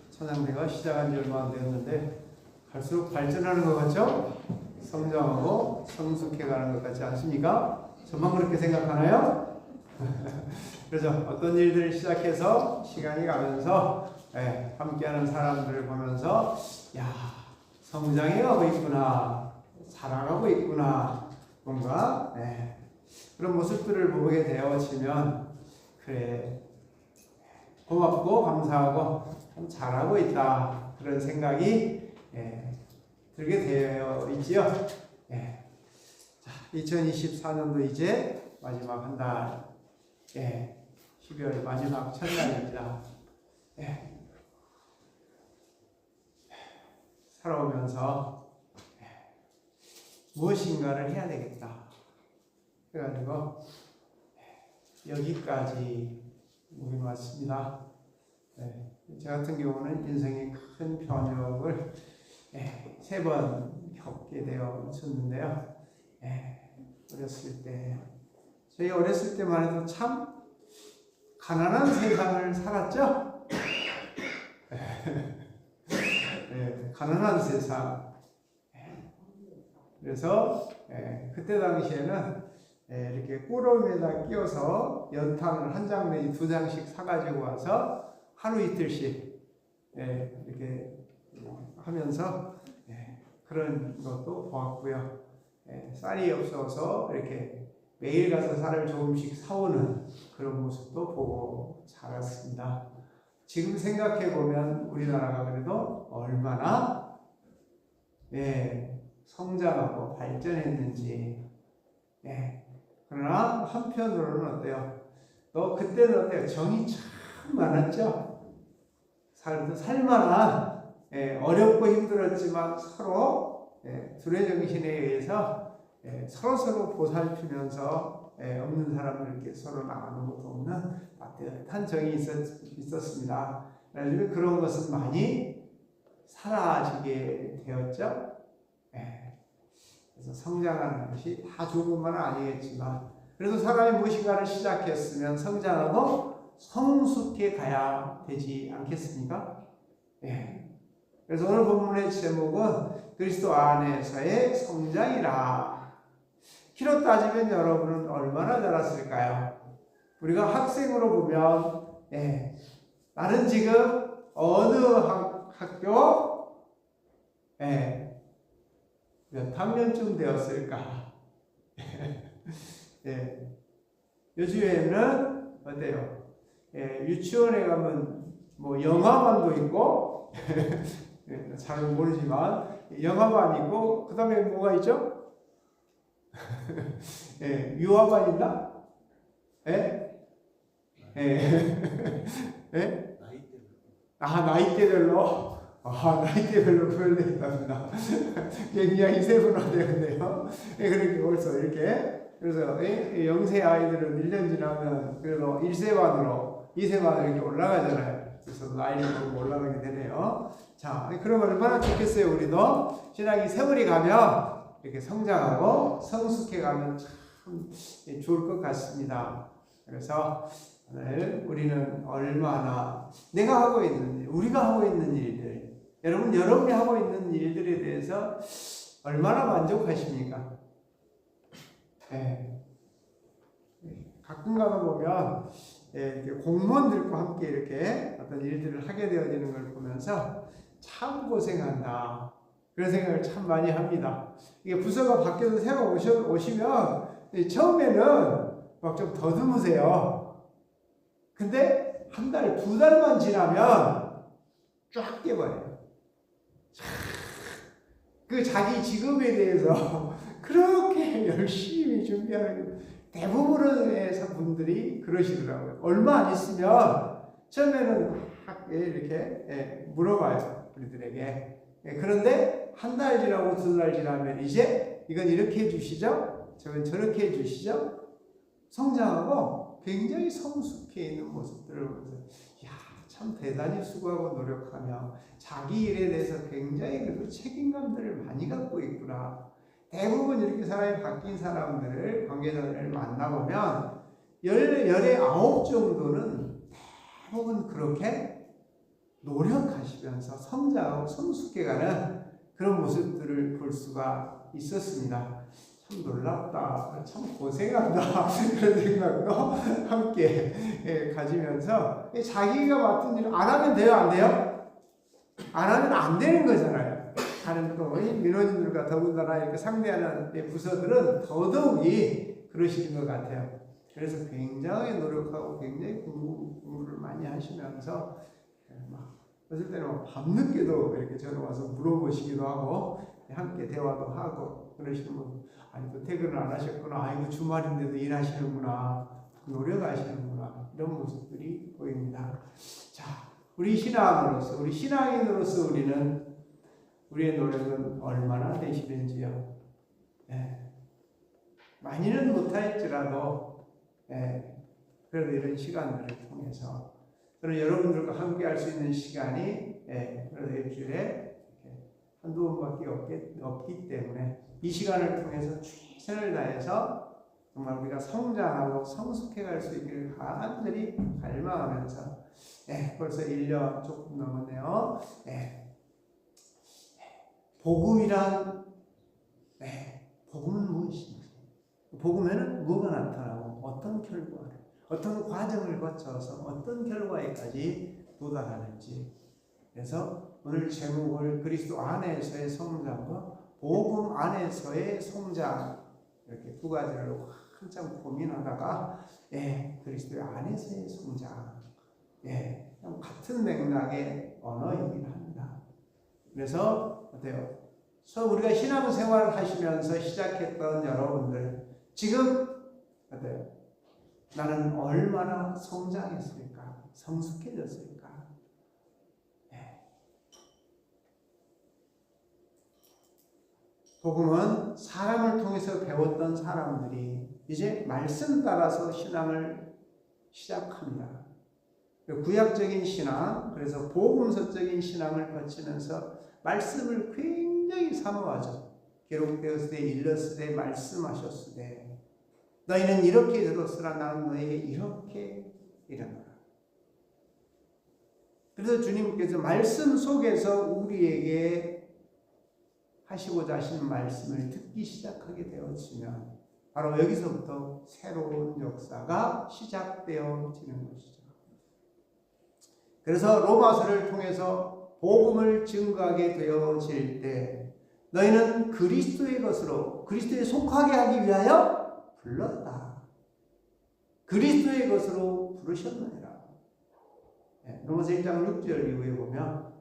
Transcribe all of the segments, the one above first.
찬양대가 시작한 지 얼마 안 되었는데 갈수록 발전하는 것 같죠? 성장하고 성숙해가는 것 같지 않습니까? 저만 그렇게 생각하나요? 그래서 어떤 일들을 시작해서 시간이 가면서 함께하는 사람들을 보면서 야, 성장해가고 있구나, 살아가고 있구나, 뭔가 그런 모습들을 보게 되어지면 그래, 고맙고 감사하고 참 잘하고 있다, 그런 생각이 들게 되어 있지요. 자, 2024년도 이제 마지막 한 달, 12월 마지막 첫날입니다. 살아오면서 무엇인가를 해야 되겠다 그래가지고 여기까지 오긴 왔습니다. 제 같은 경우는 인생의 큰 변혁을 3번 겪게 되어 있었는데요. 어렸을 때, 저희 어렸을 때만 해도 참 가난한 세상을 살았죠? 가난한 세상. 그래서 그때 당시에는 이렇게 꾸러미에다 끼워서 연탄을 한 장 내지 2장씩 사가지고 와서 하루 이틀씩 이렇게 하면서 그런 것도 보았고요. 쌀이 없어서 이렇게 매일 가서 쌀을 조금씩 사오는 그런 모습도 보고 자랐습니다. 지금 생각해 보면 우리나라가 그래도 얼마나 성장하고 발전했는지. 그러나 한편으로는 어때요? 그때는 어때요? 정이 참 많았죠? 살만한, 어렵고 힘들었지만 서로 둘의 정신에 의해서 서로서로 보살피면서 없는 사람들께 서로 나누고 돕는 따뜻한 정이 있었습니다. 그런 것은 많이 사라지게 되었죠. 그래서 성장하는 것이 다 좋은 것만은 아니겠지만 그래도 사람이 무엇인가를 시작했으면 성장하고 성숙해 가야 되지 않겠습니까? 그래서 오늘 본문의 제목은 그리스도 안에서의 성장이라. 키로 따지면 여러분은 얼마나 자랐을까요? 우리가 학생으로 보면 나는 지금 어느 학교 몇 학년쯤 되었을까? 요즘에는 어때요? 유치원에 가면 뭐 영화관도 있고 잘 모르지만 영화관 있고 그 다음에 뭐가 있죠? 유아관 있나? 나이대별로. 나이대별로 구별되었답니다. 굉장히 세분화되었네요. 그렇게 벌써 이렇게. 그래서 0세 아이들은 1년 지나면 그래도 1세반으로, 2세반으로 이렇게 올라가잖아요. 그래서 나이를 보고 올라가게 되네요. 자, 그럼 얼마나 좋겠어요, 우리도. 신앙이 세월이 가면 이렇게 성장하고 성숙해 가면 참 좋을 것 같습니다. 그래서 오늘 우리는 얼마나 내가 하고 있는 일, 우리가 하고 있는 일들, 여러분이 하고 있는 일들에 대해서 얼마나 만족하십니까? 가끔 가다 보면 공무원들과 함께 이렇게 어떤 일들을 하게 되어지는 걸 보면서 참 고생한다, 그런 생각을 참 많이 합니다. 이게 부서가 바뀌어서 새로 오시면 처음에는 막 좀 더듬으세요. 근데 한 달, 2달만 지나면 쫙 깨버려요. 그 자기 직업에 대해서 그렇게 열심히 준비하는 대부분의 분들이 그러시더라고요. 얼마 안 있으면 처음에는 이렇게 물어봐요, 우리들에게. 그런데 한 달 지나고 2달 지나면 이제 이건 이렇게 해주시죠, 저건 저렇게 해주시죠. 성장하고 굉장히 성숙해 있는 모습들을 보면서 참 대단히 수고하고 노력하며 자기 일에 대해서 굉장히 그래도 책임감들을 많이 갖고 있구나. 대부분 이렇게 사람이 바뀐 사람들을, 관계자들을 만나보면 19 정도는 대부분 그렇게 노력하시면서 성장하고 성숙해가는 그런 모습들을 볼 수가 있었습니다. 참 놀랍다, 참 고생한다 그런 생각도 함께 가지면서 자기가 맡은 일을 안 하면 돼요, 안 돼요? 안 하면 안 되는 거잖아요. 다른 또 민원인들과 더군다나 이렇게 상대하는 부서들은 더더욱이 그러시는 것 같아요. 그래서 굉장히 노력하고 굉장히 공부를 많이 하시면서 막 어떨 때는 밤늦게도 이렇게 저를 와서 물어보시기도 하고 함께 대화도 하고 그러시는 분, 아니 또 퇴근을 안 하셨구나, 아이고 주말인데도 일하시는구나, 노력하시는구나, 이런 모습들이 보입니다. 자, 우리 신앙으로서, 우리 신앙인으로서 우리의 노력은 얼마나 되시는지요? 많이는 못할지라도 그래도 이런 시간들을 통해서 저는 여러분들과 함께 할 수 있는 시간이 그래도 일주일에 한두 번밖에 없기 때문에 이 시간을 통해서 최선을 다해서 정말 우리가 성장하고 성숙해 갈 수 있기를 간절히 갈망하면서 벌써 1년 조금 넘었네요. 복음이란 복음은 무엇인지, 복음에는 뭐가 나타나고 어떤 결과를, 어떤 과정을 거쳐서 어떤 결과에까지 도달하는지. 그래서 오늘 제목을 그리스도 안에서의 성장과 복음 안에서의 성장, 이렇게 두 가지를 한참 고민하다가 그리스도 안에서의 성장, 같은 맥락의 언어이긴 합니다. 그래서 어때요? 우리가 신앙생활을 하시면서 시작했던 여러분들, 지금 어때요? 나는 얼마나 성장했을까? 성숙해졌을까? 복음은 사람을 통해서 배웠던 사람들이 이제 말씀 따라서 신앙을 시작합니다. 구약적인 신앙, 그래서 복음서적인 신앙을 거치면서 말씀을 굉장히 사모하죠. 기록되었으되 일렀으되 말씀하셨으되 너희는 이렇게 들었으나 나는 너희에게 이렇게 이르노라. 그래서 주님께서 말씀 속에서 우리에게 하시고자 하시는 말씀을 듣기 시작하게 되어지면 바로 여기서부터 새로운 역사가 시작되어지는 것이죠. 그래서 로마서를 통해서 복음을 증거하게 되어질 때 너희는 그리스도의 것으로, 그리스도에 속하게 하기 위하여 불렀다. 그리스도의 것으로 부르셨느니라. 로마서 1장 6절 이후에 보면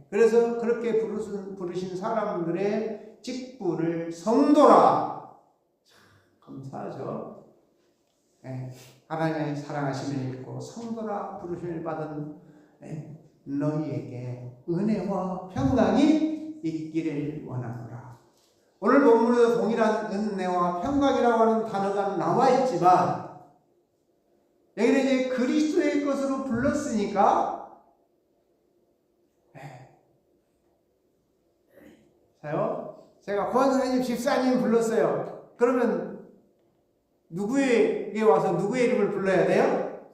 그래서 그렇게 부르신 사람들의 직분을 성도라. 참 감사하죠. 하나님의 사랑하심을 입고 성도라 부르심을 받은 너희에게 은혜와 평강이 있기를 원하노라. 오늘 본문에도 동일한 은혜와 평강이라고 하는 단어가 나와 있지만 여기는 이제 그리스도의 것으로 불렀으니까 제가 권사님, 집사님 불렀어요. 그러면 누구에게 와서 누구의 이름을 불러야 돼요?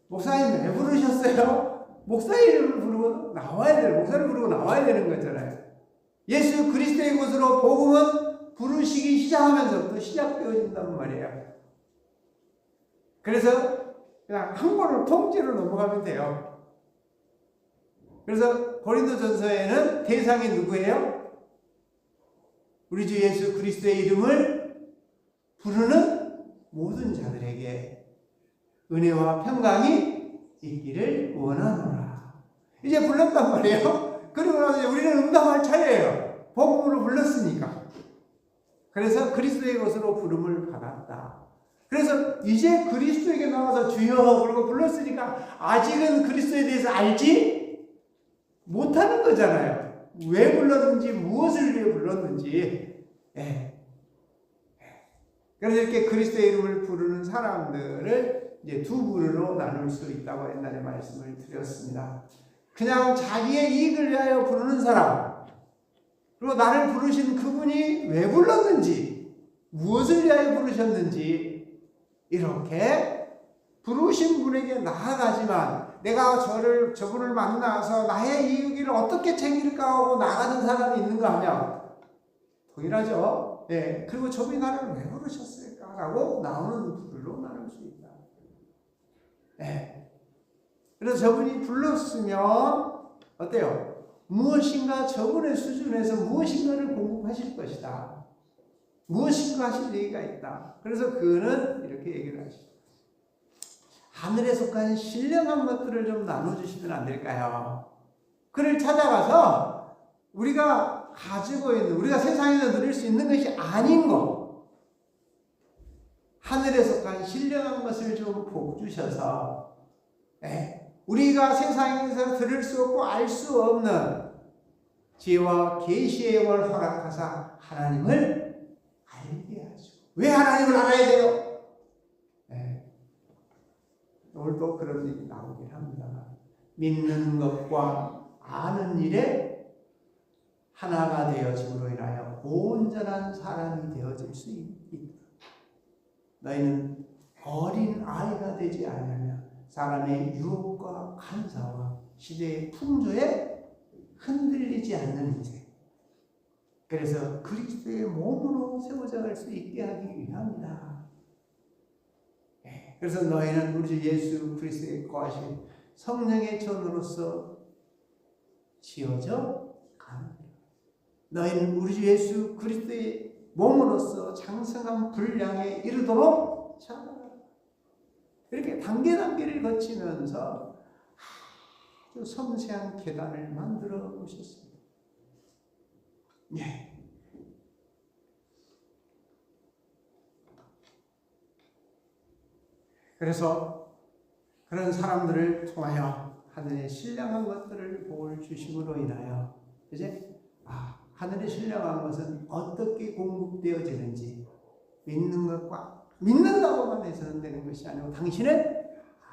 목사님 왜 부르셨어요? 목사 이름을 부르고 나와야 돼요. 목사를 부르고 나와야 되는 거잖아요. 예수 그리스도의 것으로 복음은 부르시기 시작하면서부터 시작되어진단 말이에요. 그래서 그냥 한 번을 통째로 넘어가면 돼요. 그래서 고린도전서에는 대상이 누구예요? 우리 주 예수 그리스도의 이름을 부르는 모든 자들에게 은혜와 평강이 있기를 원하노라. 이제 불렀단 말이에요. 그리고 나서 우리는 응답할 차례예요. 복음으로 불렀으니까. 그래서 그리스도의 것으로 부름을 받았다. 그래서 이제 그리스도에게 나와서 주여 그러고 불렀으니까 아직은 그리스도에 대해서 알지 못하는 거잖아요. 왜 불렀는지, 무엇을 위해 불렀는지. 그래서 이렇게 그리스도의 이름을 부르는 사람들을 이제 두 부류로 나눌 수 있다고 옛날에 말씀을 드렸습니다. 그냥 자기의 이익을 위하여 부르는 사람, 그리고 나를 부르신 그분이 왜 불렀는지, 무엇을 위하여 부르셨는지, 이렇게 부르신 분에게 나아가지만 내가 저분을 만나서 나의 이익을 어떻게 챙길까 하고 나가는 사람이 있는가 하면 동일하죠. 예. 그리고 저분이 나를 왜 부르셨을까? 라고 나오는 분들로 나눌 수 있다. 예. 그래서 저분이 불렀으면 어때요? 무엇인가 저분의 수준에서 무엇인가를 공급하실 것이다. 무엇인가 하실 얘기가 있다. 그래서 그는 이렇게 얘기를 하시죠. 하늘에 속한 신령한 것들을 좀 나눠주시면 안 될까요? 그를 찾아가서 우리가 가지고 있는, 우리가 세상에서 누릴 수 있는 것이 아닌 것, 하늘에 속한 신령한 것을 좀 보여주셔서 우리가 세상에서 들을 수 없고 알 수 없는 지혜와 계시의 영을 허락하사 하나님을 알게 하시고. 왜 하나님을 알아야 돼요? 오늘도 그런 얘기 나오긴 합니다. 믿는 것과 아는 일에 하나가 되어짐으로 인하여 온전한 사람이 되어질 수 있다. 너희는 어린 아이가 되지 않으며 사람의 유혹과 간사와 시대의 풍조에 흔들리지 않는 인생. 그래서 그리스도의 몸으로 세워져 갈 수 있게 하기 위함이다. 그래서 너희는 우리 주 예수 그리스도의 거하신 성령의 전으로서 지어져 가는 거예요. 너희는 우리 주 예수 그리스도의 몸으로서 장성한 분량에 이르도록 자라라. 이렇게 단계를 거치면서 아주 섬세한 계단을 만들어 놓으셨습니다. 예. 그래서 그런 사람들을 통하여 하늘의 신령한 것들을 복을 주심으로 인하여 이제 하늘의 신령한 것은 어떻게 공급되어지는지 믿는 것과 믿는다고만 해서는 되는 것이 아니고 당신은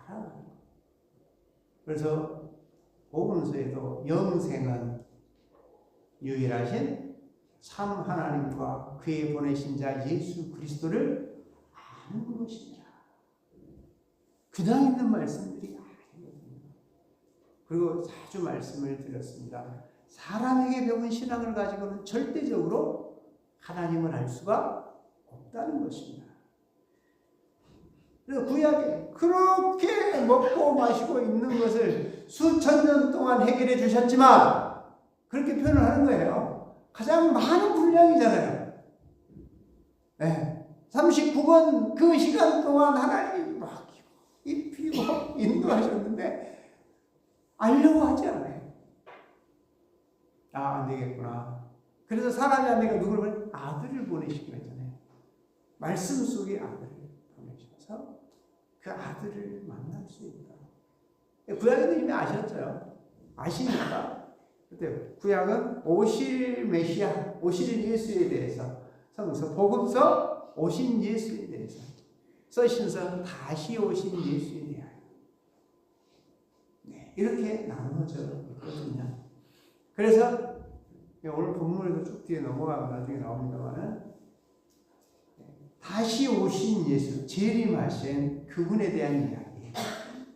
알아가는 것. 그래서 복음서에도 영생은 유일하신 참 하나님과 그의 보내신 자 예수 그리스도를 아는 것입니다. 그냥 있는 말씀들이 아니거든요. 그리고 자주 말씀을 드렸습니다. 사람에게 배운 신앙을 가지고는 절대적으로 하나님을 알 수가 없다는 것입니다. 그래서 구약에 그렇게 먹고 마시고 있는 것을 수천 년 동안 해결해 주셨지만 그렇게 표현을 하는 거예요. 가장 많은 분량이잖아요. 네. 39번 그 시간 동안 하나님이 막 입히고 인도하셨는데 알려고 하지 않아요. 안 되겠구나. 그래서 사람이 안 되니까 누구를 보내? 아들을 보내시기로 했잖아요. 말씀 속에 아들을 보내셔서 그 아들을 만날 수 있다. 구약에도 이미 아셨죠? 아시니까. 그때 구약은 오실 메시아, 오실 예수에 대해서 성서, 복음서 오신 예수에 대해서, 서신서 다시 오신 예수에 대하여 이렇게 나누어져 있거든요. 그래서 오늘 본문에도 쭉 뒤에 넘어가면 나중에 나옵니다만 다시 오신 예수, 재림하신 그분에 대한 이야기,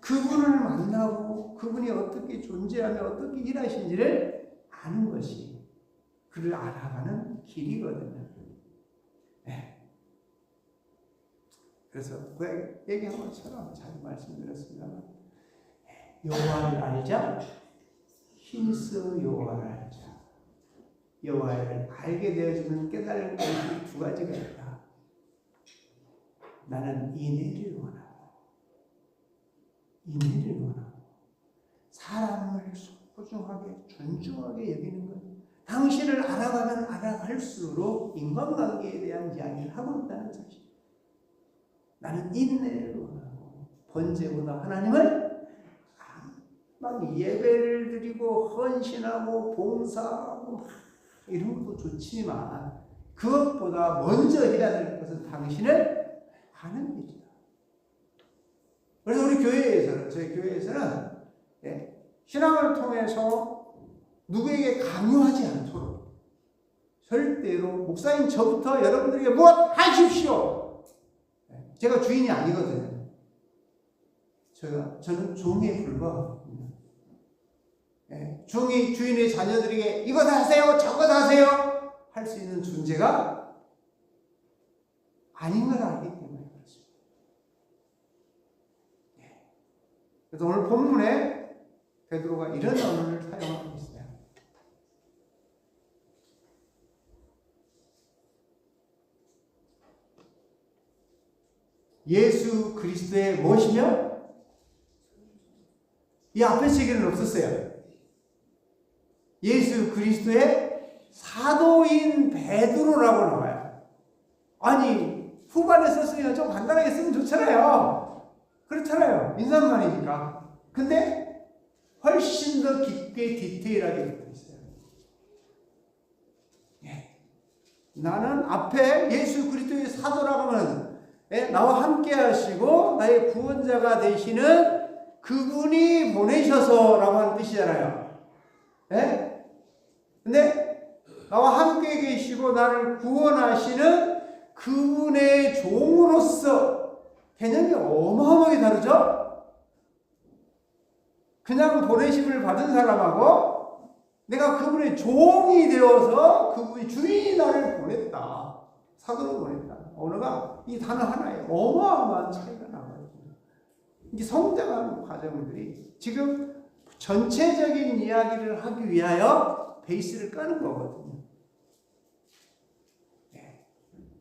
그분을 만나고 그분이 어떻게 존재하며 어떻게 일하신지를 아는 것이 그를 알아가는 길이거든요. 그래서 그 얘기한 것처럼 잘 말씀드렸습니다만 여호와를 알자, 힘써 여호와를 알자. 여호와를 알게 되어지는 깨달은 것이 두 가지가 있다. 나는 인애를 원하고 사람을 소중하게 존중하게 여기는 것. 당신을 알아가면 알아갈수록 인간관계에 대한 이야기를 하고 있다는 사실. 나는 인내를 원하고 번제보다 하나님을 막 예배를 드리고 헌신하고 봉사하고 이런 것도 좋지만 그것보다 먼저 해야 될 것은 당신을 아는 일이다. 그래서 우리 교회에서는, 저희 교회에서는 신앙을 통해서 누구에게 강요하지 않도록 절대로 목사님 저부터 여러분들에게 무엇 하십시오. 제가 주인이 아니거든요. 저는 종에 불과하거든요. 예, 종이 주인의 자녀들에게 이거 다 하세요, 저거 다 하세요 할 수 있는 존재가 아닌 걸 알기 때문에 그렇습니다. 예. 그래서 오늘 본문에 베드로가 이런 언어를 사용하고 있어요. 예수 그리스도의 무엇이며? 이 앞에 얘기는 없었어요. 예수 그리스도의 사도인 베드로라고 나와요. 아니 후반에 썼으니까 좀 간단하게 쓰면 좋잖아요. 그렇잖아요. 인사말이니까. 근데 훨씬 더 깊게 디테일하게 되어 있어요. 예. 나는 앞에 예수 그리스도의 사도라고 하면 나와 함께 하시고 나의 구원자가 되시는 그분이 보내셔서라고 하는 뜻이잖아요. 예? 근데 나와 함께 계시고 나를 구원하시는 그분의 종으로서 개념이 어마어마하게 다르죠? 그냥 보내심을 받은 사람하고 내가 그분의 종이 되어서 그분이 주인이 나를 보냈다. 사도로 보냈다. 언어가 이 단어 하나에 어마어마한 차이가 나거든요. 이 성장하는 과정들이 지금 전체적인 이야기를 하기 위하여 베이스를 까는 거거든요. 네.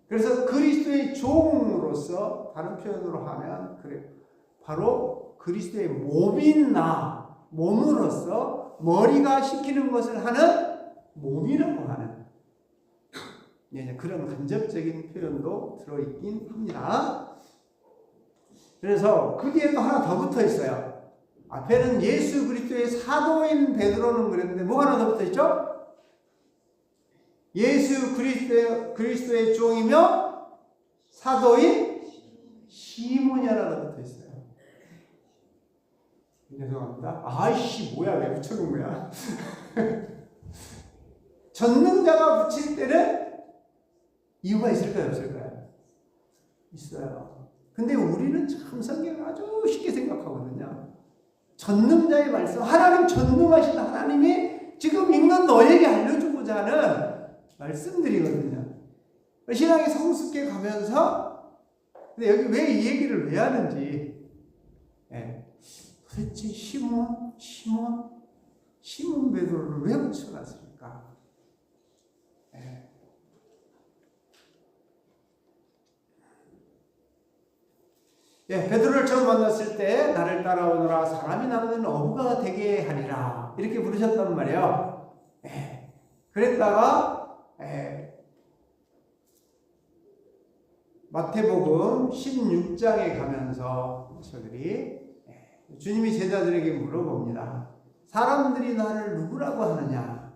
그래서 그리스도의 종으로서 다른 표현으로 하면 그래 바로 그리스도의 몸인 나 몸으로서 머리가 시키는 것을 하는 몸이라고 하는 그런 간접적인 표현도 들어있긴 합니다. 그래서 그 뒤에 또 하나 더 붙어 있어요. 앞에는 예수 그리스도의 사도인 베드로는 그랬는데 뭐가 하나 더 붙어 있죠? 예수 그리스도의 종이며 사도인 시몬이 하나 더 붙어 있어요. 죄송합니다. 아이씨 뭐야 왜 붙여놓은 거야? 전능자가 붙일 때는 이유가 있을까요? 없을까요? 있어요. 근데 우리는 참 성경을 아주 쉽게 생각하거든요. 전능자의 말씀, 하나님 전능하신 하나님이 지금 읽는 너에게 알려주고자 하는 말씀들이거든요. 신앙이 성숙해 가면서 근데 여기 왜 이 얘기를 왜 하는지 도대체 시몬 베드로를 왜 붙여놨습니까? 베드로를 처음 만났을 때 나를 따라오너라 사람이 나누는 어부가 되게 하리라 이렇게 부르셨단 말이에요. 그랬다가 마태복음 16장에 가면서 저들이 주님이 제자들에게 물어봅니다. 사람들이 나를 누구라고 하느냐?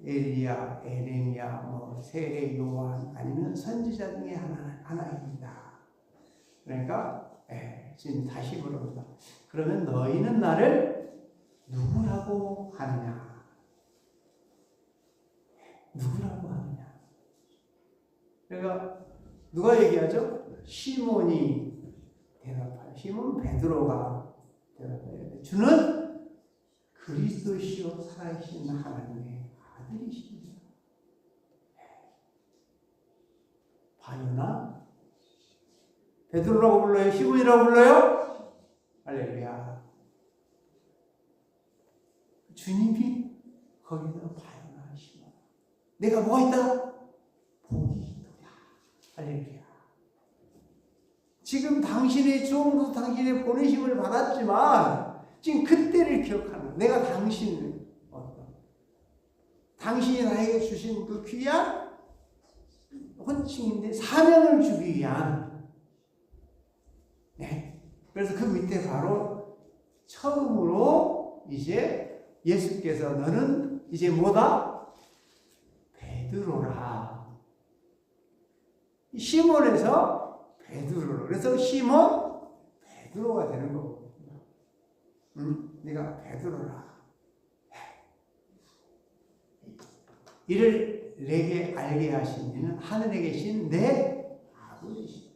엘리야, 에레미야, 세례 요한 아니면 선지자 중에 하나입니다. 그러니까 지금 다시 물어봅니다. 그러면 너희는 나를 누구라고 하느냐? 누구라고 하느냐? 그러니까 누가 얘기하죠? 시몬이 대답하여 시몬 베드로가 대답해요. 주는 그리스도시요 살아계신 하나님의 아들이십니다. 바요나 베드로라고 불러요? 시몬이라고 불러요? 할렐루야. 주님이 거기서 바요나 시몬 내가 뭐가 있다? 복이 있도다. 할렐루야. 지금 당신의 종으로 당신의 보내심을 받았지만 지금 그때를 기억하는 내가 당신을 당신이 나에게 주신 그 귀한 혼칭인데 사명을 주기 위한 그래서 그 밑에 바로 처음으로 이제 예수께서 너는 이제 뭐다? 베드로라. 시몬에서 베드로로. 그래서 시몬 베드로가 되는 거거든요. 네가 베드로라. 이를 내게 알게 하신 이는 하늘에 계신 내 아버지시다.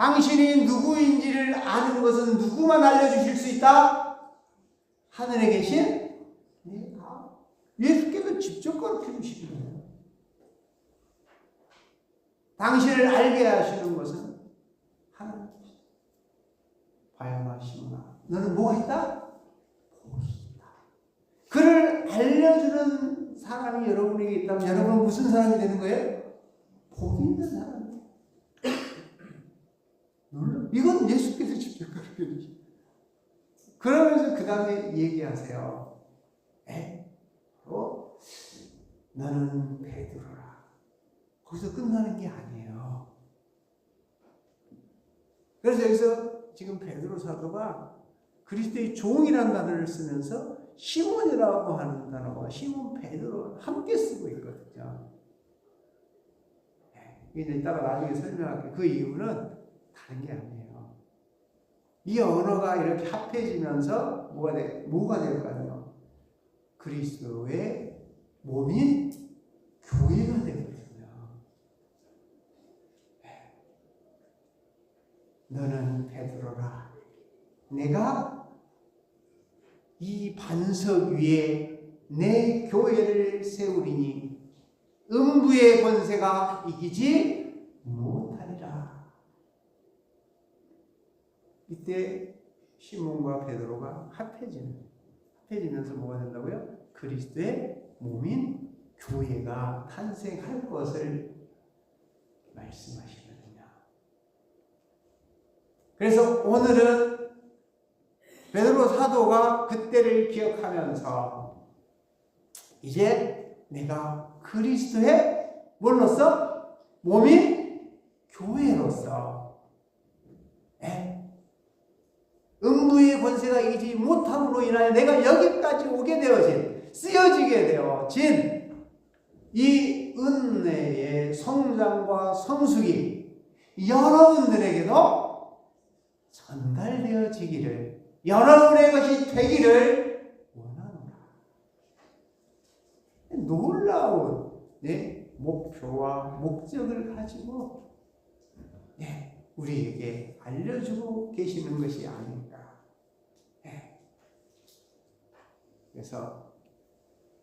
당신이 누구인지를 아는 것은 누구만 알려주실 수 있다? 하늘에 계신 예수께서 직접 가르쳐 주시는 거예요. 당신을 알게 하시는 것은 하나님이시다. 바야나 시몬아, 너는 뭐가 있다? 복이 있다. 그를 알려주는 사람이 여러분에게 있다면 여러분은 무슨 사람이 되는 거예요? 복 있는 사람이에요. 이건 예수께서 직접 가르쳐 주시죠. 그러면서 그 다음에 얘기하세요. 너는 베드로라. 거기서 끝나는 게 아니에요. 그래서 여기서 지금 베드로 사도가 그리스도의 종이라는 단어를 쓰면서 시몬이라고 하는 단어와 시몬 베드로 함께 쓰고 있거든요. 이제 이따가 나중에 설명할게요. 그 이유는 다른 게 아니에요. 이 언어가 이렇게 합해지면서 뭐가 될까요? 그리스도의 몸인 교회가 되거든요. 너는 베드로라. 내가 이 반석 위에 내 교회를 세우리니 음부의 권세가 이기지 못하리라. 이때 시몬과 베드로가 합해지면서 뭐가 된다고요? 그리스도의 몸인 교회가 탄생할 것을 말씀하시거든요. 그래서 오늘은 베드로 사도가 그때를 기억하면서 이제 내가 그리스도의 뭘로서? 몸인 교회로서 음부의 권세가 이기지 못함으로 인하여 내가 여기까지 오게 되어진, 쓰여지게 되어진 이 은혜의 성장과 성숙이 여러분들에게도 전달되어지기를, 여러분의 것이 되기를 원합니다. 놀라운 목표와 목적을 가지고 우리에게 알려주고 계시는 것이 아닌가. 그래서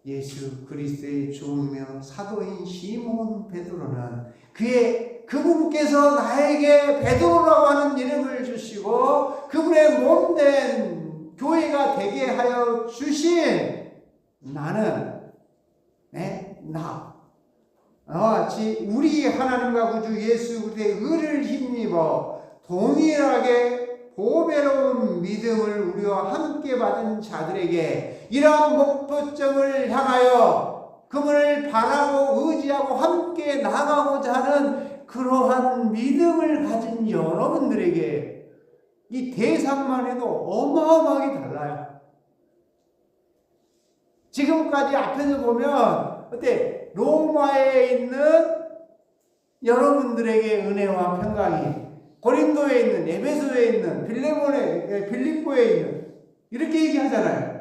예수 그리스도의 종이며 사도인 시몬 베드로는 그분께서 나에게 베드로라고 하는 이름을 주시고 그분의 몸된 교회가 되게 하여 주신 나는 나와 같이 우리 하나님과 구주 예수 그리스도의 의를 힘입어 동일하게 보배로운 믿음을 우리와 함께 받은 자들에게 이러한 목표점을 향하여 그분을 바라고 의지하고 함께 나가고자 하는 그러한 믿음을 가진 여러분들에게 이 대상만 해도 어마어마하게 달라요. 지금까지 앞에서 보면 어때? 로마에 있는 여러분들에게 은혜와 평강이, 고린도에 있는, 에베소에 있는, 빌립보에 있는 이렇게 얘기하잖아요.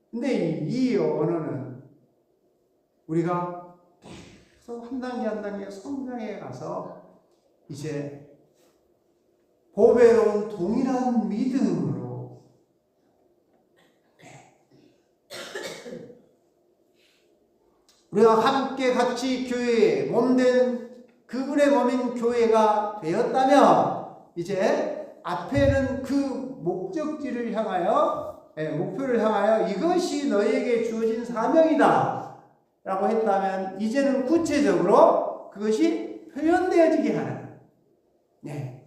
근데 이 언어는 우리가 계속 한 단계 한 단계 성장해 가서 이제 보배로운 동일한 믿음으로 우리가 함께 같이 교회에 몸된 그분의 몸인 교회가 되었다면 이제 앞에는 그 목적지를 향하여 목표를 향하여 이것이 너희에게 주어진 사명이다 라고 했다면 이제는 구체적으로 그것이 표현되어지게 하는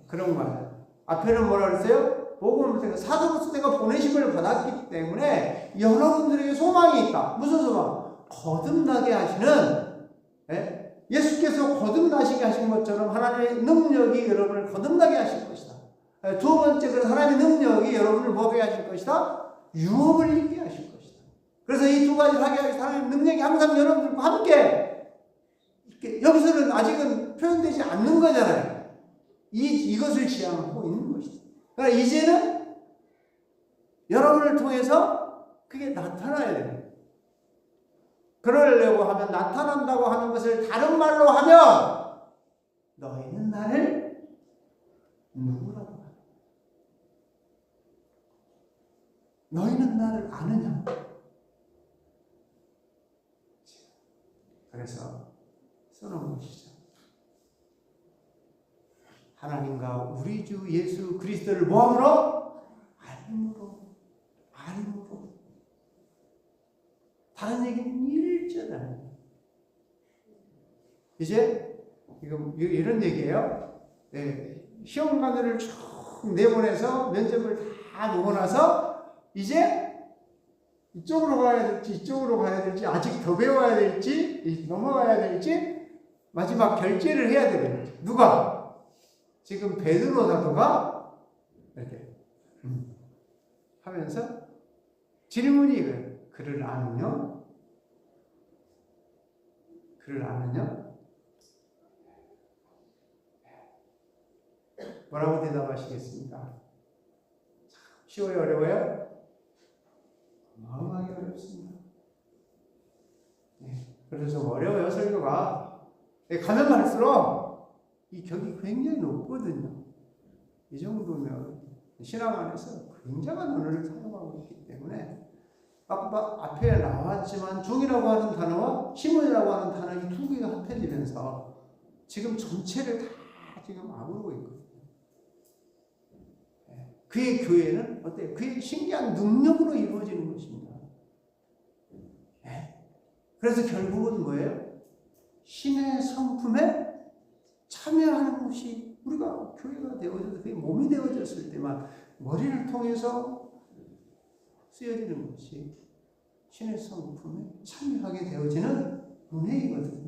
그런 거예요. 앞에는 뭐라 그랬어요? 복음을 사도로서 내가 보내심을 받았기 때문에 여러분들에게 소망이 있다. 무슨 소망? 거듭나게 하시는 예수께서 거듭나시게 하신 것처럼 하나님의 능력이 여러분을 거듭나게 하실 것이다. 두 번째는 하나님의 능력이 여러분을 뭐게 하실 것이다? 유업을 입게 하실 것이다. 그래서 이 두 가지를 하게 하신 하나님의 능력이 항상 여러분들과 함께 여기서는 아직은 표현되지 않는 거잖아요. 이것을 지향하고 있는 것이다. 그러니까 이제는 여러분을 통해서 그게 나타나야 돼요. 그러려고 하면 나타난다고 하는 것을 다른 말로 하면 너희는 나를 누구라고 하냐? 너희는 나를 아느냐? 그래서 써놓은 것이죠. 하나님과 우리 주 예수 그리스도를 뭐함으로? 알므로. 다른 얘기는 일절아니에요. 이제 이런 얘기예요. 네, 시험관을 쭉 내보내서 면접을 다 보고 나서 이제 이쪽으로 가야 될지 이쪽으로 가야 될지 아직 더 배워야 될지 넘어가야 될지 마지막 결제를 해야 되는 거죠. 누가? 지금 베드로 사도가 이렇게 하면서 질문이 이거예요. 그를 아느냐? 그를 아느냐? 뭐라고 대답하시겠습니까? 쉬워요? 어려워요? 어마어마하게 어렵습니다. 네, 그래서 좀 어려워요, 설교가. 가면 갈수록 이 격이 굉장히 높거든요. 이 정도면 신앙 안에서 굉장한 언어를 사용하고 있기 때문에 앞에 나왔지만 종이라고 하는 단어와 신문이라고 하는 단어 이 두 개가 합해지면서 지금 전체를 다 지금 아우르고 있거든요. 그의 교회는 어때요? 그의 신기한 능력으로 이루어지는 것입니다. 그래서 결국은 뭐예요? 신의 성품에 참여하는 것이 우리가 교회가 되어져서 그게 몸이 되어졌을 때만 머리를 통해서 쓰여지는 것이 신의 성품에 참여하게 되어지는 은혜이거든요.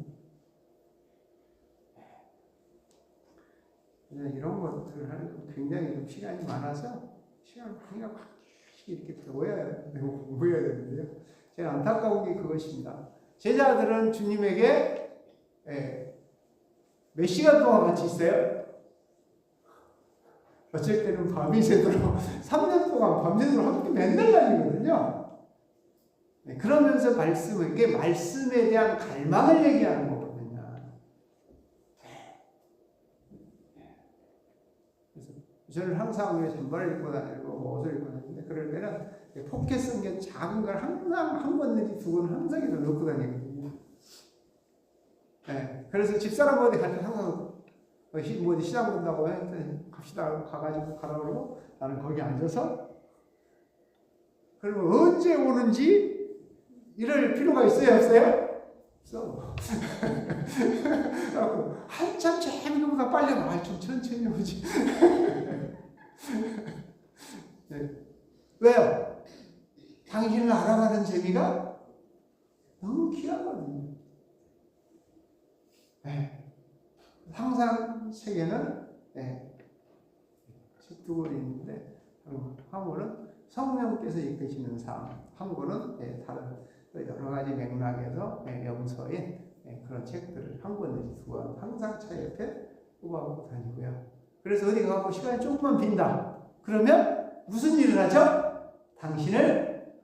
이런 것들을 하는 굉장히 좀 시간이 많아서 시간을 그냥 이렇게 배워야 되는데요. 제가 안타까운 게 그것입니다. 제자들은 주님에게 몇 시간 동안 같이 있어요? 어쩔 때는 밤이 새도록 3년 동안 밤새도록 함께 맨날 다니거든요. 그러면서 이게 말씀에 대한 갈망을 얘기하는 거거든요. 저는 항상 잠바를 입고 다니고 옷을 입고 다니는데 그럴 때는 포켓 성경 작은 걸 항상 한 권 내지 두 권 항상 이렇게 넣고 다니거든요. 그래서 집사람 어디 갈 때 항상 어디 시장 본다고 했더니 갑시다 가가지고 가라 그러고 나는 거기 앉아서 그리고 언제 오는지 이럴 필요가 있어요 없어요? 없어. 한참 재미보다 빨리 와 좀 천천히 오지. 왜요? 당신을 알아가는 재미가 너무 귀하거든요. 항상 세계는 책 두 권이 있는데 한 권은 성령께서 이끄시는 삶, 한 권은 다른 여러 가지 맥락에서 염소인 그런 책들을 한 권 내지 두 권 항상 차 옆에 뽑아보고 다니고요. 그래서 어디 가고 시간이 조금만 빈다. 그러면 무슨 일을 하죠? 당신을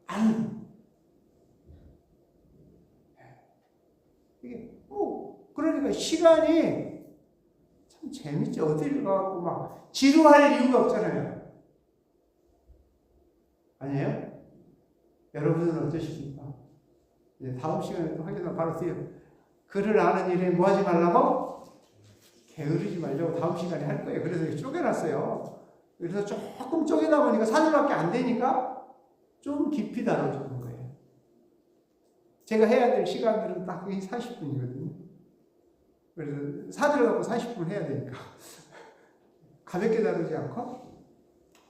아는. 이게 그러니까 시간이 참 재밌죠. 어디를 가고 막 지루할 이유가 없잖아요. 아니에요? 여러분은 어떠십니까? 이제 다음 시간에 또 하기도 바로 돼요. 그를 아는 일에 뭐 하지 말라고? 게으르지 말자고 다음 시간에 할 거예요. 그래서 쪼개놨어요. 그래서 조금 쪼개다 보니까 4절밖에 안 되니까 좀 깊이 다뤄주는 거예요. 제가 해야 될 시간들은 딱 40분이거든요. 그래서 4절 갖고 40분 해야 되니까 가볍게 다루지 않고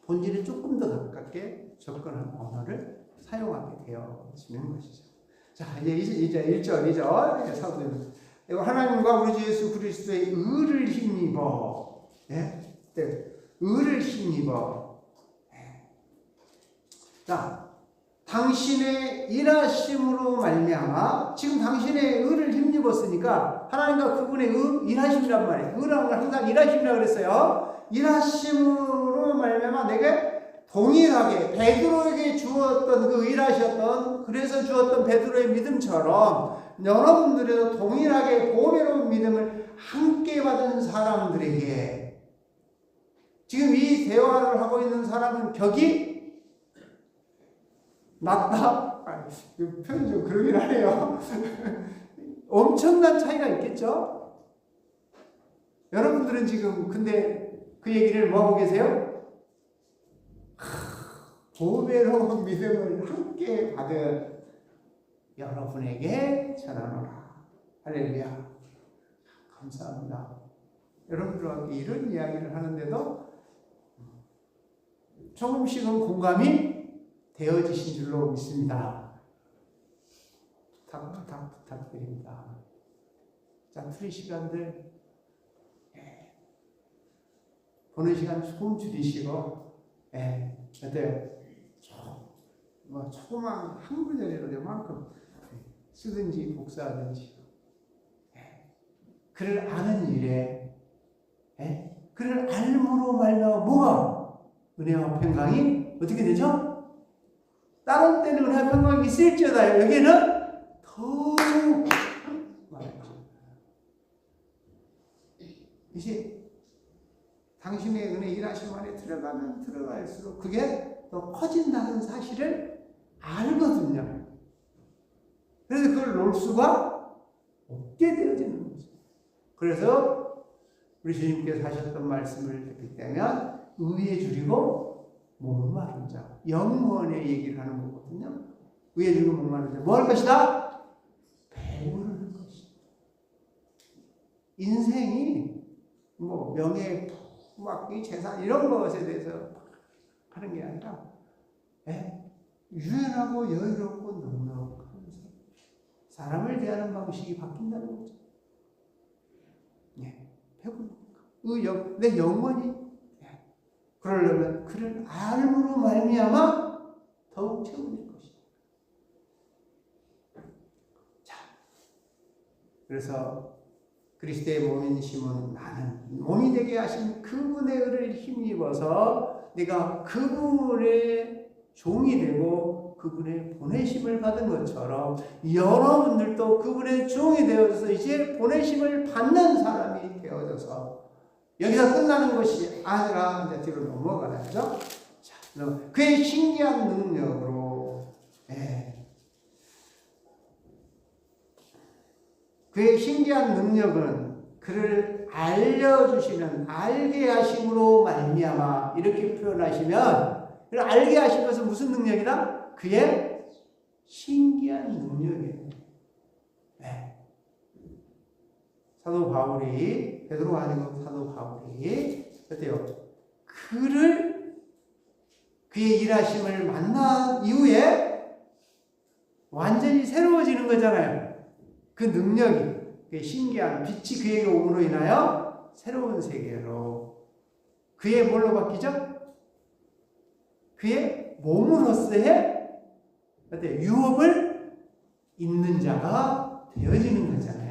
본질에 조금 더 가깝게 접근한 언어를 사용하게 되어지는 것이죠. 자, 이제 1절, 2절 사도는 하나님과 우리 주 예수 그리스도의 의를 힘입어, 의를 힘입어. 자, 당신의 일하심으로 말미암아 지금 당신의 의를 힘입었으니까 하나님과 그분의 일하심이란 말이에요. 의라는 걸 항상 일하심이라고 그랬어요. 일하심으로 말미암아 내게 동일하게 베드로에게 주었던 그 일하셨던 그래서 주었던 베드로의 믿음처럼 여러분들에도 동일하게 보배로운 믿음을 함께 받은 사람들에게 지금 이 대화를 하고 있는 사람은 격이 낮다? 표현이 좀 그러긴 하네요. 엄청난 차이가 있겠죠? 여러분들은 지금 근데 그 얘기를 뭐하고 계세요? 보배로운 믿음을 함께 받은 여러분에게 전하노라. 할렐루야. 감사합니다. 여러분들과 이런 이야기를 하는데도 조금씩은 공감이 되어지신 줄로 믿습니다. 부탁드립니다. 자, 프리 시간들 보는 시간 조금 줄이시고, 어때요? 조그만 한 구절이라도 요만큼 쓰든지 복사하든지, 그를 아는 일에, 그를 알므로 말미암아 뭐가? 은혜와 평강이 어떻게 되죠? 다른 때는 은혜와 평강이 있을지어다. 여기에는 더욱 많죠. 이제 당신의 은혜 일하심 안에 들어가면 들어갈수록 그게 더 커진다는 사실을 알거든요. 그래서 그걸 놓을 수가 없게 되어지는 거죠. 그래서 우리 주님께서 하셨던 말씀을 듣게 되면 의에 줄이고 목마른 자, 영원의 얘기를 하는 거거든요. 의에 줄이고 목마른 자, 뭐 할 것이다? 배부를 것이다. 인생이 뭐 명예, 부귀, 재산 이런 것에 대해서 하는 게 아니라 유연하고 여유롭고 넉넉하면서 사람을 대하는 방식이 바뀐다는 거죠. 배부르니까. 내 영혼이 그러려면 그를 알므로 말미암아 더욱 채워질 것이다. 자, 그래서 그리스도의 몸인 심은 나는 몸이 되게 하신 그분의 의를 힘입어서 내가 그분의 종이 되고 그분의 보내심을 받은 것처럼 여러분들도 그분의 종이 되어서 이제 보내심을 받는 사람이 되어져서 여기서 끝나는 것이 아니라 이제 뒤로 넘어가야죠. 자, 그의 신기한 능력으로, 그의 신기한 능력은 그를 알려주시는 알게 하심으로 말미암아 이렇게 표현하시면 그를 알게 하신 것은 무슨 능력이다? 그의 신기한 능력이에요. 사도 바울이 베드로가 아니고 사도 바울이 어때요? 그의 일하심을 만난 이후에 완전히 새로워지는 거잖아요. 그 능력이, 그 신기한 빛이 그에게 오므로 인하여 새로운 세계로 그의 뭘로 바뀌죠? 그의 몸으로서의 어때요? 유업을 잇는 자가 되어지는 거잖아요.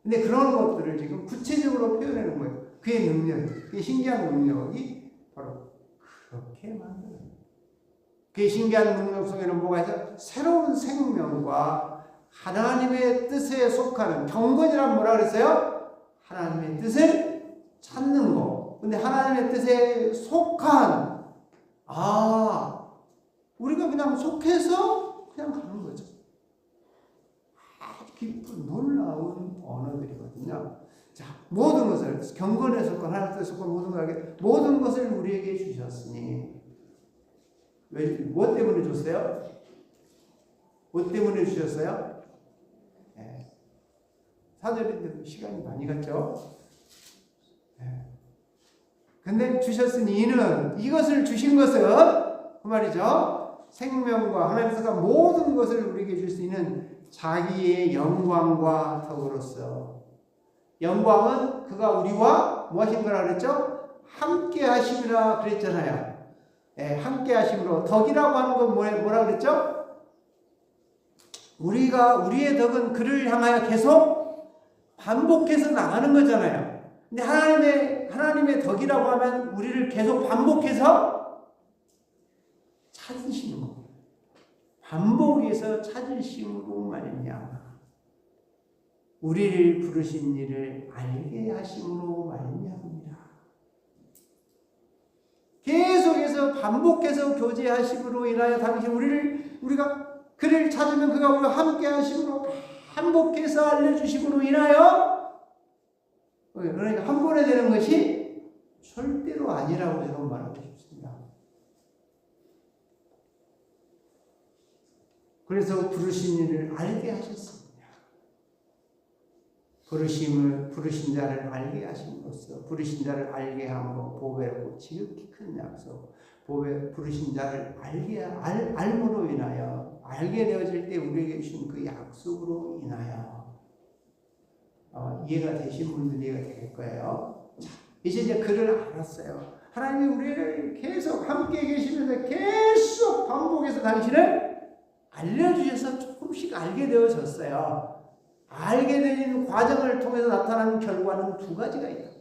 근데 그런 것들을 지금 구체적으로 표현하는 거예요. 그의 능력, 그의 신기한 능력이 바로 그렇게 만드는 거예요. 그의 신기한 능력 속에는 뭐가 있어요? 새로운 생명과 하나님의 뜻에 속하는 경건이란 뭐라 그랬어요? 하나님의 뜻을 찾는 거. 근데 하나님의 뜻에 속한 우리가 그냥 속해서 그냥 가는 거죠. 아주 깊은 놀라운 언어들이거든요. 자, 모든 것을 경건에 속한 하나님의 뜻에 속한 모든 것을 우리에게 주셨으니 뭐 때문에 줬어요? 뭐 때문에 주셨어요? 사절인데도 시간이 많이 갔죠. 근데 주셨으니 이는 이것을 주신 것은 그 말이죠. 생명과 하나님께서 모든 것을 우리에게 줄 수 있는 자기의 영광과 덕으로서 영광은 그가 우리와 뭐 하신 거라 그랬죠? 함께 하심이라 그랬잖아요. 함께 하심으로 덕이라고 하는 건 뭐라 그랬죠? 우리의 덕은 그를 향하여 계속 반복해서 나가는 거잖아요. 근데 하나님의 덕이라고 하면 우리를 계속 반복해서 찾으시는 겁니다. 반복해서 찾으심으로 말미암아 우리를 부르신 일을 알게 하심으로 말미암습니다. 하나님께서 반복해서 교제하심으로 인하여 당신 우리가 그를 찾으면 그가 우리와 함께 하심으로 반복해서 알려주심으로 인하여, 그러니까 한 번에 되는 것이 절대로 아니라고 저는 말하고 싶습니다. 그래서 부르신 이를 알게 하셨습니다. 부르신 자를 알게 하심으로써 부르신 자를 알게 함으로 보배롭고 지극히 큰 약속, 부르신 자를 알므로 인하여 알게 되어질 때 우리에게 주신 그 약속으로 인하여 이해가 되신 분들 이해가 될 거예요. 자, 이제 그를 알았어요. 하나님이 우리를 계속 함께 계시면서 계속 반복해서 당신을 알려주셔서 조금씩 알게 되어졌어요. 알게 되는 과정을 통해서 나타나는 결과는 두 가지가 있다.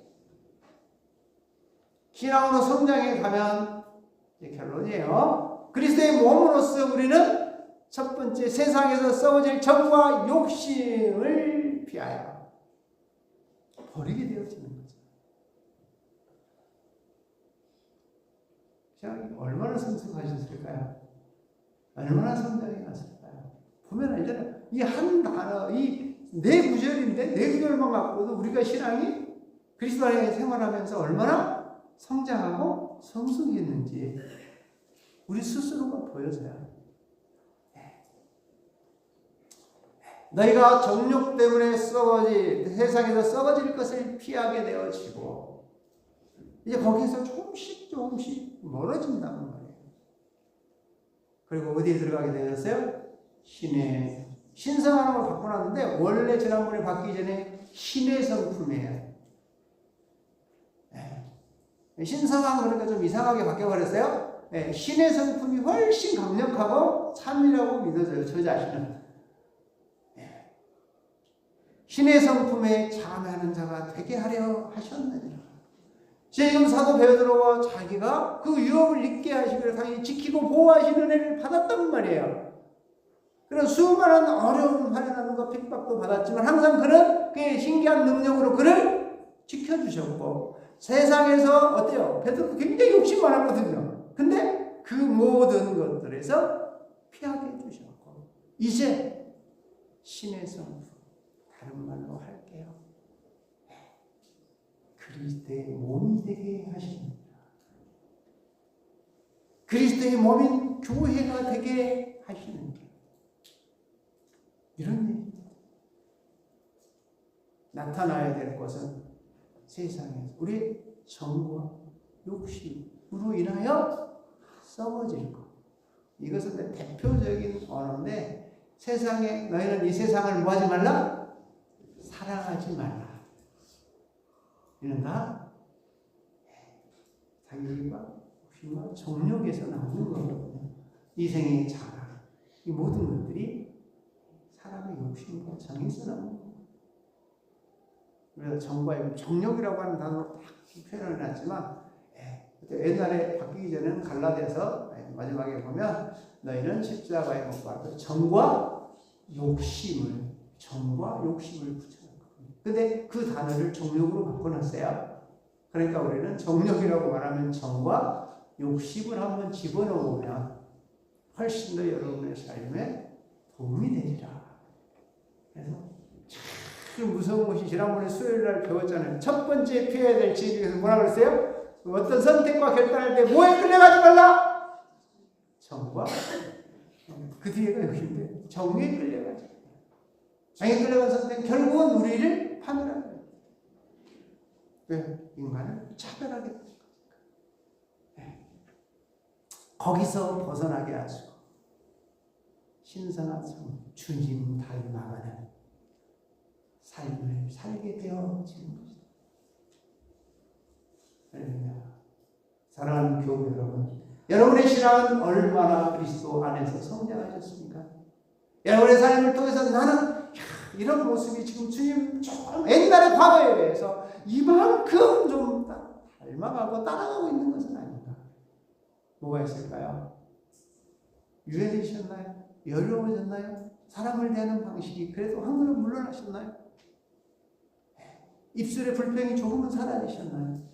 신앙으로 성장해 가면 결론이에요. 그리스도의 몸으로서 우리는 첫 번째 세상에서 썩어질 정과 욕심을 피하여 버리게 되어지는 거죠. 신앙이 얼마나 성숙하셨을까요? 얼마나 성장해 갔을까요? 보면 알잖아요. 이 한 단어, 이 네 구절인데 네 구절만 갖고도 우리가 신앙이 그리스도 안에 생활하면서 얼마나 성장하고 성숙했는지 우리 스스로가 보여져요. 너희가 정욕 때문에 세상에서 썩어질 것을 피하게 되어지고 이제 거기서 조금씩 멀어진다는 거예요. 그리고 어디에 들어가게 되었어요? 신성하는 걸 바꿔놨는데 원래 지난번에 바뀌기 전에 신의 성품이에요. 신성한 그러니까 좀 이상하게 바뀌어버렸어요. 신의 성품이 훨씬 강력하고 참이라고 믿어져요. 저 자신은. 신의 성품에 참여하는 자가 되게 하려 하셨느니라. 지금 사도 베드로가 자기가 그 유업을 잊게 하시기를 당연히 지키고 보호하시는 은혜를 받았단 말이에요. 그런 수많은 어려움, 환난과 핍박도 받았지만 항상 그는 그의 신기한 능력으로 그를 지켜주셨고 세상에서 어때요? 베드로 굉장히 욕심 많았거든요. 근데 그 모든 것들에서 피하게 해주셨고 이제 신의 성품, 다른 말로 할게요. 그리스도의 몸이 되게 하십니다. 그리스도의 몸인 교회가 되게 하시는 게 이런 얘기입니다. 나타나야 될 것은 세상에서 우리 정과 욕심으로 인하여 썩어질 것. 이것은 대표적인 언어인데 세상에 너희는 이 세상을 뭐하지 말라? 사랑하지 말라. 이런가? 자기가 욕심과 정욕에서 나오는 거거든요. 이생의 자랑, 이 모든 것들이 사람의 욕심과 정에서 나오는 거예요. 그래서 정과 정욕이라고 하는 단어로 딱 표현을 해놨지만 옛날에 바뀌기 전에는 갈라디아서 마지막에 보면 너희는 십자가에 못 박혀 정과 욕심을 붙여놓은 거예요. 근데 그 단어를 정욕으로 바꿔놨어요. 그러니까 우리는 정욕이라고 말하면 정과 욕심을 한번 집어넣으면 훨씬 더 여러분의 삶에 도움이 되리라. 그래서 참 무서운 것이 지난번에 수요일날 배웠잖아요. 첫 번째 피해야 될 죄 중에서 뭐라 그랬어요? 어떤 선택과 결단할 때 뭐에 끌려가지 말라? 정과 그 뒤에가 여기인데 정에 끌려가지. 정에 끌려간 선택은 결국은 우리를 파멸하게 돼요. 왜? 인간을 차별하게 되는 거니까. 거기서 벗어나게 하시고 신성한 성, 주님 닮아가는 삶을 살게 되어지는 것입니다. 사랑하는 교우 여러분, 여러분의 신앙은 얼마나 그리스도 안에서 성장하셨습니까? 여러분의 삶을 통해서 나는 이런 모습이 지금 주님 좀 옛날의 과거에 비해서 이만큼 좀 닮아가고 따라가고 있는 것은 아닌가? 뭐가 있을까요? 유해되셨나요? 여유로워졌나요? 사람을 대하는 방식이 그래도 한 걸음 물러나셨나요? 입술의 불평이 조금은 사라지셨나요?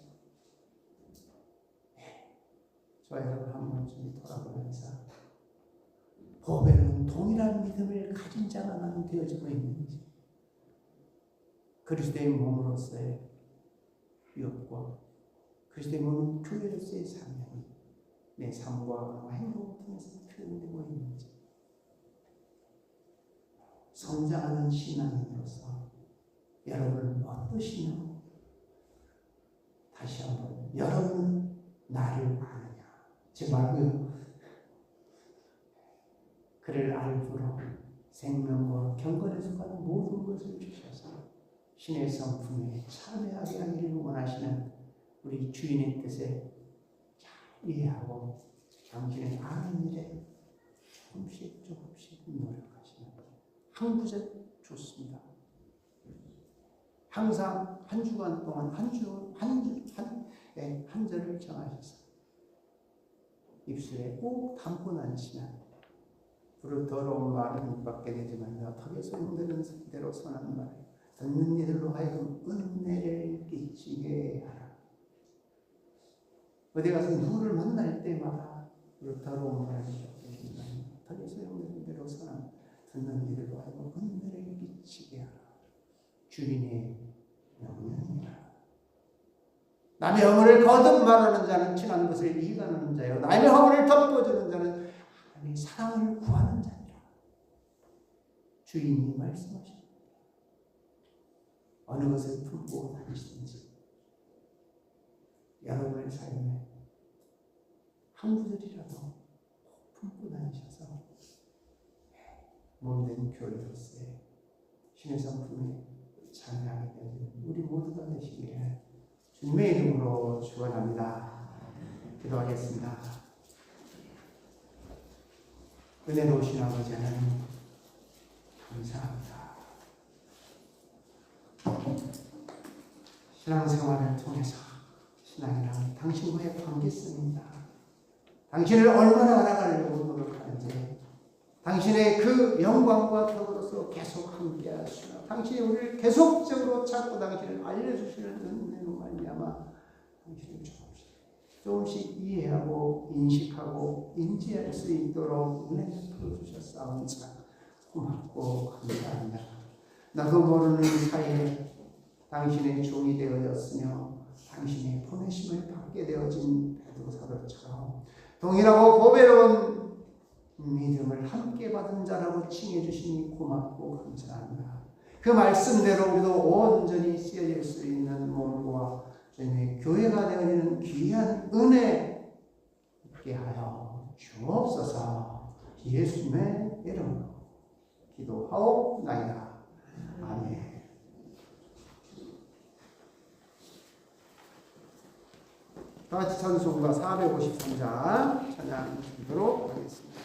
저 여러분 한번 좀 돌아보면서 보배로운 동일한 믿음을 가진 자가 나는 되어지고 있는지, 그리스도의 몸으로서의 위협과 그리스도의 몸은 교회로서의 사명이 내 삶과 행동을 통해서 표현되고 있는지, 성장하는 신앙인으로서 여러분은 어떠시냐? 다시 한번, 여러분은 나를 아느냐? 제 말고요. 그를 알므로 생명과 경건에 속하는 모든 것을 주셔서 신의 성품에 참여하게 하기를 원하시는 우리 주인의 뜻에 잘 이해하고 당신의 아는 일에 조금씩 노력하시는 한 구절 좋습니다. 항상 한 주간 동안 한 절을 정하셔서 입술에 꼭 담고 다니시면 부르 더러운 말은 입 밖에 내지 말라. 턱에 소용되는 대로 선한 말 듣는 이들로 하여금 은혜를 끼치게 하라. 어디 가서 누구를 만날 때마다 부르 더러운 말은 입 밖에 내지 말라. 턱에 소용되는 대로 선한 듣는 이들로 하여금 은혜를 끼치게 하라. 주인의 명령이라. 남의 허물을 거듭 말하는 자는 친한 것을 이간하는 자요, 남의 허물을 덮어주는 자는 하나님의 사랑을 구하는 자니라. 주인이 말씀하십니다. 어느 것을 품고 다니시든지 여러분의 삶에 한 구절이라도 품고 다니셔서 몸된 교회로서의 신의 성품에 참여하게 되는 우리 모두가 되시기를 주님의 이름으로 축원합니다. 기도하겠습니다. 은혜로우신 아버지 하나님, 감사합니다. 신앙생활을 통해서 신앙이란 당신과의 관계성입니다. 당신을 얼마나 알아가려고 노력하는지, 당신의 그 영광과 더불어서 계속 함께 하시며 당신이 우리를 계속적으로 찾고 당신을 알려주시는 은혜로 말미암아 당신을 조금씩 이해하고 인식하고 인지할 수 있도록 은혜를 풀어주셨사옵니다. 고맙고 감사합니다. 나도 모르는 사이에 당신의 종이 되어졌으며 당신의 보내심을 받게 되어진 베드로 사도처럼 동일하고 보배로운 믿음을 함께 받은 자라고 칭해 주시니 고맙고 감사합니다. 그 말씀대로 우리도 온전히 쓰여질 수 있는 몸과 주님의 교회가 되어지는 귀한 은혜 있게 하여 주옵소서. 예수님의 이름으로 기도하옵나이다. 아멘. 다같이 찬송가 453장 찬양하도록 하겠습니다.